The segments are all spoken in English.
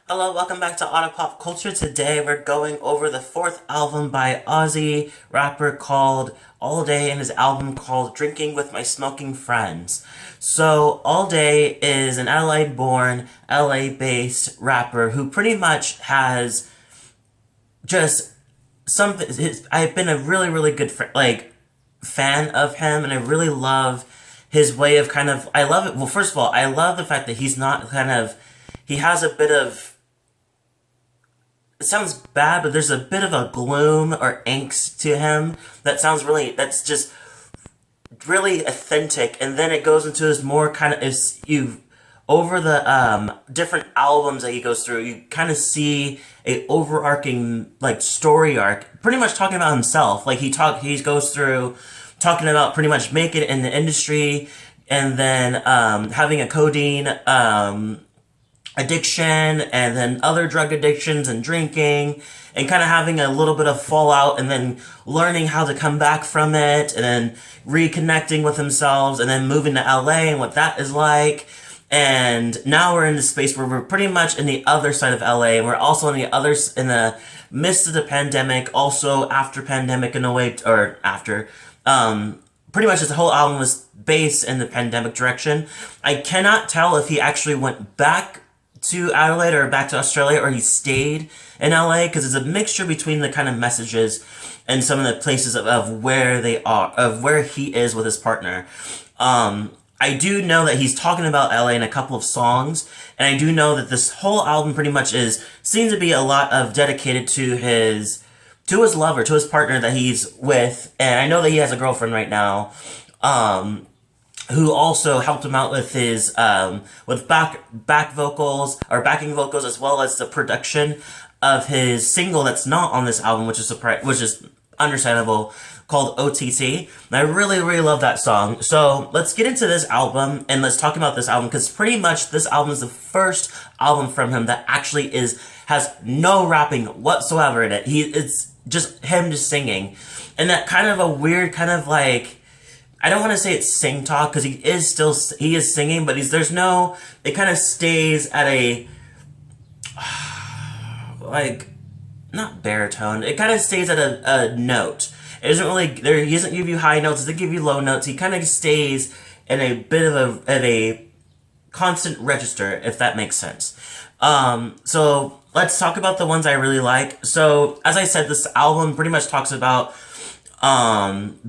Hello, welcome back to Otter Pop Culture. Today we're going over the fourth album by Aussie rapper called Allday and his album called Drinking with My Smoking Friends. So Allday is an LA-born, LA-based rapper who pretty much has just something. I've been a really good fan of him, and I really love his way of kind of. I love it. Well, first of all, I love the fact that he's not kind of. He has a bit of, it sounds bad, but there's a bit of a gloom or angst to him that's just really authentic. And then it goes into his more kind of, is you, over the different albums that he goes through, you kind of see a overarching like story arc, pretty much talking about himself. Like he goes through talking about pretty much making it in the industry, and then having a codeine addiction, and then other drug addictions and drinking, and kind of having a little bit of fallout, and then learning how to come back from it, and then reconnecting with themselves, and then moving to LA and what that is like. And now we're in the space where we're pretty much in the other side of LA, and we're also in the midst of the pandemic, also after pandemic in a way, or after. Pretty much this whole album was based in the pandemic direction. I cannot tell if he actually went back to Adelaide or back to Australia, or he stayed in LA, because it's a mixture between the kind of messages and some of the places of where they are, of where he is with his partner. I do know that he's talking about LA in a couple of songs, and I do know that this whole album pretty much seems to be a lot of dedicated to his lover, to his partner that he's with, and I know that he has a girlfriend right now, who also helped him out with his with back vocals or backing vocals, as well as the production of his single that's not on this album, which is understandable, called OTT. And I really love that song. So let's get into this album and let's talk about this album, because pretty much this album is the first album from him that actually has no rapping whatsoever in it. It's just him just singing, and that kind of a weird kind of like, I don't want to say it's sing talk, because he is singing, but it kind of stays at a, like, not baritone, it kind of stays at a note. It isn't really, he doesn't give you high notes, doesn't give you low notes, he kind of stays in a bit of a constant register, if that makes sense. So let's talk about the ones I really like. So, as I said, this album pretty much talks about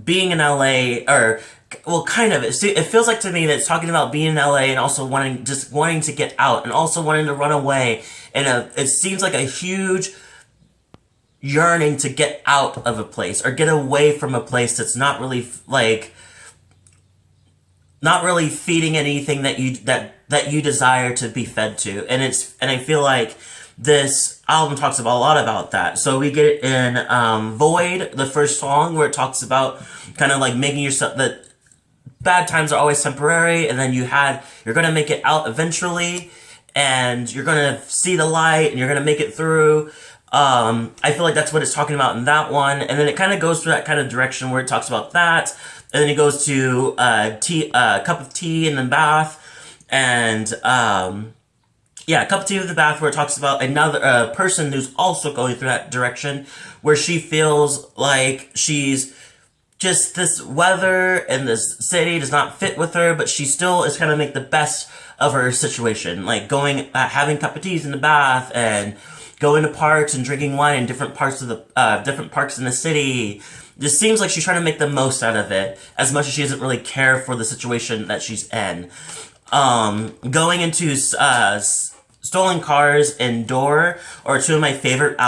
being in LA, or, well, kind of. It feels like to me that it's talking about being in LA and also wanting to get out, and also wanting to run away. And it seems like a huge yearning to get out of a place, or get away from a place that's not really feeding anything that you desire to be fed to. And I feel like this album talks about a lot about that. So we get it in Void, the first song, where it talks about kind of like making yourself, that bad times are always temporary, and then you're gonna make it out eventually, and you're gonna see the light, and you're gonna make it through. I feel like that's what it's talking about in that one. And then it kind of goes through that kind of direction where it talks about that, and then it goes to cup of tea in the bath, and a cup of tea in the bath, where it talks about another person who's also going through that direction, where she feels like she's just, this weather and this city does not fit with her, but she still is trying to make the best of her situation, like having cup of teas in the bath, and going to parks and drinking wine in different parks in the city. Just seems like she's trying to make the most out of it, as much as she doesn't really care for the situation that she's in. Going into Stolen Cars and Door are two of my favorite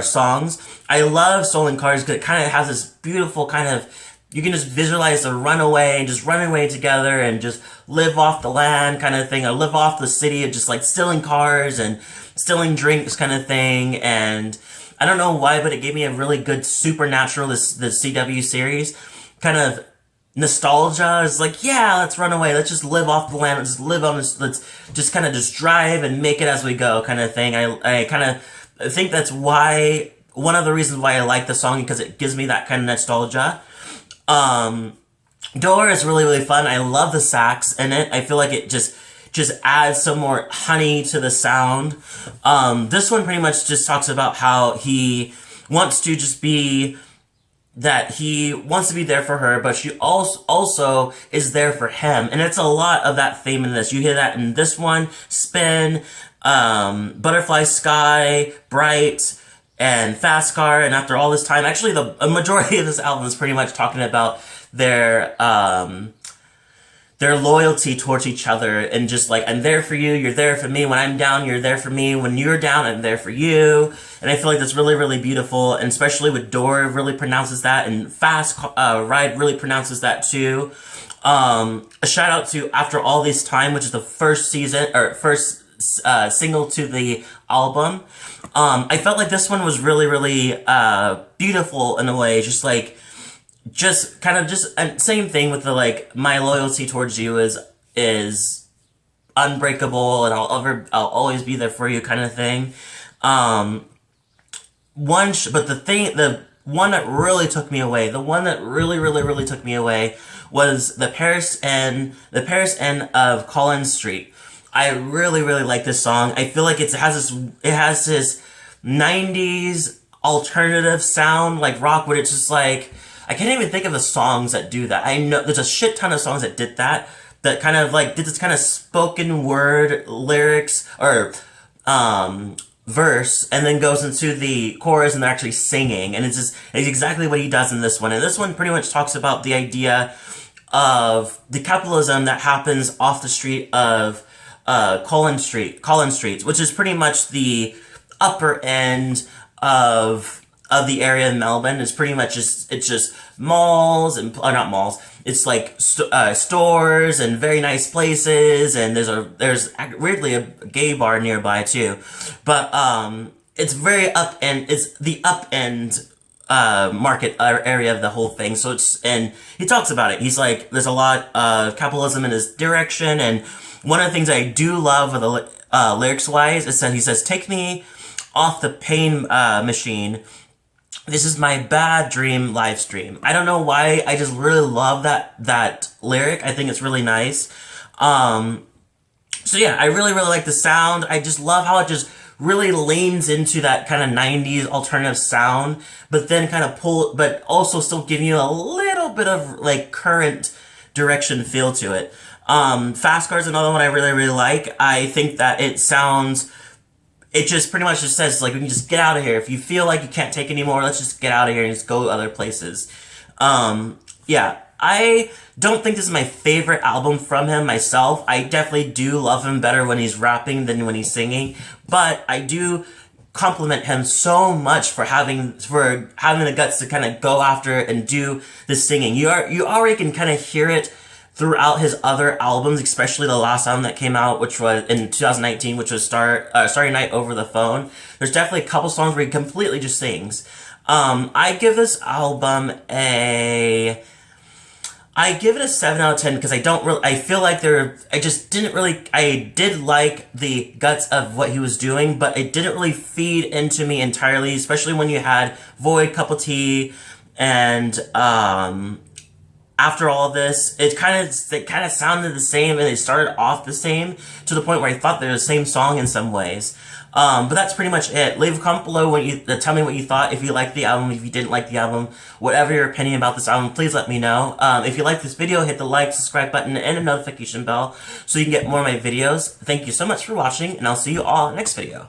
songs. I love Stolen Cars because it kind of has this beautiful kind of, you can just visualize the runaway, and just running away together, and just live off the land kind of thing, or live off the city, and just like stealing cars and stealing drinks kind of thing. And I don't know why, but it gave me a really good Supernatural, the CW series, kind of nostalgia. Is like, yeah, let's run away, let's just live off the land, let's live on this, let's just kind of just drive and make it as we go kind of thing. I kind of think that's why, one of the reasons why I like the song, because it gives me that kind of nostalgia. Door is really fun. I love the sax in it. I feel like it just just adds some more honey to the sound. This one pretty much just talks about how he wants to just be that he wants to be there for her, but she also is there for him. And it's a lot of that theme in this. You hear that in this one, Spin, Butterfly Sky, Bright, and Fast Car. And after all this time, actually a majority of this album is pretty much talking about their loyalty towards each other, and just like, I'm there for you, you're there for me. When I'm down, you're there for me. When you're down, I'm there for you. And I feel like that's really, really beautiful, and especially with Door really pronounces that, and Fast Ride really pronounces that too. A shout out to After All This Time, which is the first single to the album. I felt like this one was really, really beautiful in a way, just same thing with the like, my loyalty towards you is unbreakable, and I'll always be there for you kind of thing. But the one that really took me away, the one that really, really, really took me away was the Paris end of Collins Street. I really, really like this song. I feel like it has this 90s alternative sound, like rock, where it's just like, I can't even think of the songs that do that. I know there's a shit ton of songs that did that kind of like did this kind of spoken word lyrics or verse, and then goes into the chorus and they're actually singing, and it's exactly what he does in this one. And this one pretty much talks about the idea of the capitalism that happens off the street of Collins Street, which is pretty much the upper end of the area in Melbourne. Is pretty much it's just malls and not malls. It's like stores and very nice places, and there's weirdly a gay bar nearby too. But it's very up end. It's the up end market area of the whole thing. So and he talks about it. He's like, there's a lot of capitalism in his direction, and one of the things I do love with the lyrics wise is that he says, "Take me off the pain machine. This is my bad dream live stream." I don't know why, I just really love that lyric. I think it's really nice. So yeah, I really, really like the sound. I just love how it just really leans into that kind of 90s alternative sound, but then but also still giving you a little bit of like current direction feel to it. Fast Car is another one I really, really like. I think that it just pretty much just says, like, we can just get out of here. If you feel like you can't take anymore, let's just get out of here and just go other places. Yeah, I don't think this is my favorite album from him myself. I definitely do love him better when he's rapping than when he's singing. But I do compliment him so much for having the guts to kind of go after it and do the singing. You already can kind of hear it throughout his other albums, especially the last album that came out, which was in 2019, which was Starry Night Over the Phone. There's definitely a couple songs where he completely just sings. I give this album I give it a 7 out of 10 because I feel like I did like the guts of what he was doing, but it didn't really feed into me entirely, especially when you had Void, Cup of Tea, and After All This. It kind of sounded the same, and they started off the same to the point where I thought they were the same song in some ways. But that's pretty much it. Leave a comment below tell me what you thought, if you liked the album, if you didn't like the album, whatever your opinion about this album, please let me know. If you like this video, hit the like, subscribe button, and a notification bell so you can get more of my videos. Thank you so much for watching, and I'll see you all next video.